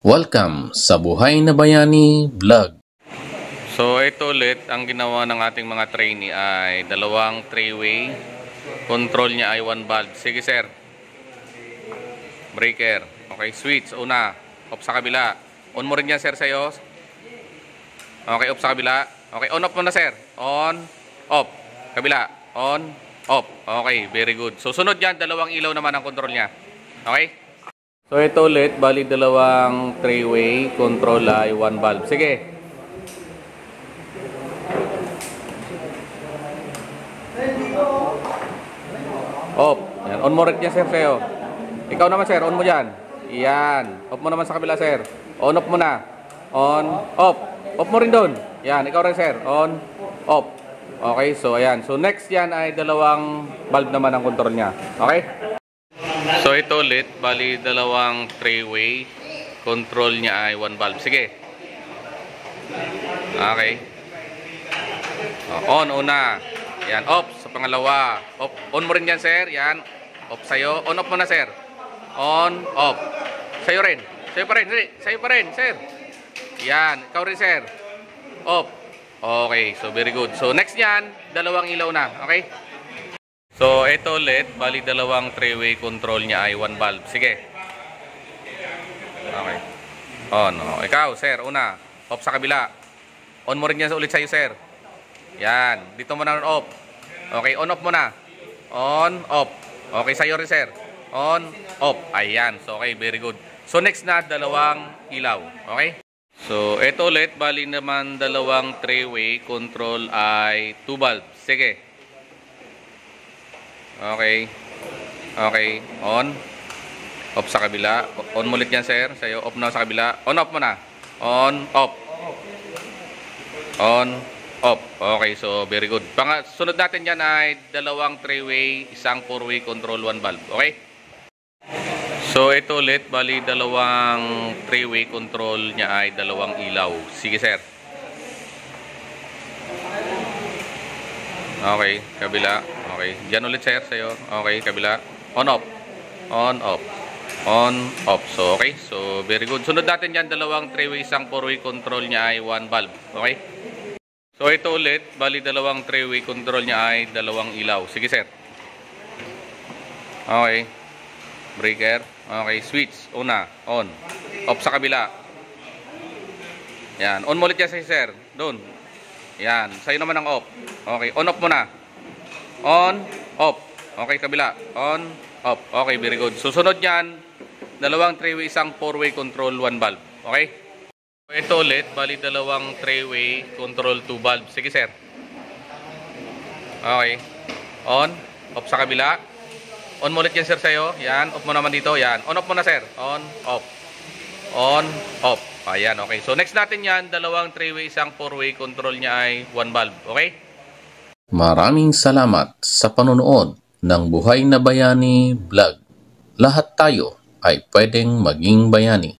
Welcome sa Buhay na Bayani Vlog. So ito ulit, ang ginawa ng ating mga trainee ay dalawang 3-way. Control niya ay 1 valve. Sige sir. Breaker. Okay, switch. Una. Off sa kabila. On mo rin yan sir sa'yo. Okay, off sa kabila. Okay, on off mo na sir. On, off. Kabila. On, off. Okay, very good. So sunod yan, dalawang ilaw naman ang control niya. Okay? So ito ulit, bali dalawang 3-way, control ay 1 valve. Sige. Off. Yan. On mo rin yan sir sa'yo. Ikaw naman sir, on mo dyan. Yan. Off mo naman sa kabila sir. On off mo na. On, off. Off mo rin doon. Yan, ikaw rin sir. On, off. Okay, so ayan. So next yan ay dalawang valve naman ang control niya. Okay? So ito ulit, bali dalawang 3-way, control niya ay 1 valve. Sige. Okay. On, una. Yan, off sa pangalawa. Off. On mo rin yan sir. Yan. Off sa'yo. On off mo na sir. On, off. Sa'yo rin. Sa'yo pa rin. Sa'yo pa rin sir. Yan. Ikaw rin sir. Off. Okay. So very good. So next yan, dalawang ilaw na. Okay? So, ito ulit, bali dalawang 3-way control niya ay 1 valve. Sige. Okay. On. Oh. Ikaw, sir, una. Off sa kabila. On mo rin yan ulit sa'yo, sir. Yan. Dito mo na off. Okay, on off mo na. On, off. Okay, sa'yo rin, sir. On, off. Ayan. So, okay, very good. So, next na, dalawang ilaw. Okay? So, ito ulit, bali naman dalawang 3-way control ay 2 valve. Sige. Okay. Okay. On. Off sa kabila. On mo ulit yan, sir. Sa'yo. Off na sa kabila. On, off mo na. On, off. On, off. Okay. So, very good. Sunod natin yan ay dalawang 3-way, isang 4-way control, 1 valve. Okay? So, ito ulit. Bali, dalawang 3-way control niya ay dalawang ilaw. Sige, sir. Okay. Kabila. Okay. Diyan ulit sir sa'yo. Okay. Kabila. On off. On off. On off. So okay. So very good. Sunod natin yan. Dalawang 3-way, isang 4-way control niya ay 1 valve. Okay. So ito ulit. Bali dalawang 3-way control niya ay dalawang ilaw. Sige sir. Okay. Breaker. Okay. Switch. Una. On. Off sa kabila. Yan. On mo ulit yan sir. Doon. Yan. Sa'yo naman ang off. Okay. On off mo na. On, off. Okay, kabila. On, off. Okay, very good. Susunod yan, dalawang 3-way, isang 4-way control, 1 valve. Okay? Ito ulit, bali dalawang 3-way control, 2 valve. Sige, sir. Okay. On, off sa kabila. On mo ulit yan, sir, sa'yo. Yan. Off mo naman dito. Yan. On, off mo na, sir. On, off. On, off. Ayan, okay. So, next natin yan, dalawang 3-way, isang 4-way control niya ay 1 valve. Okay? Maraming salamat sa panonood ng Buhay na Bayani Vlog. Lahat tayo ay pwedeng maging bayani.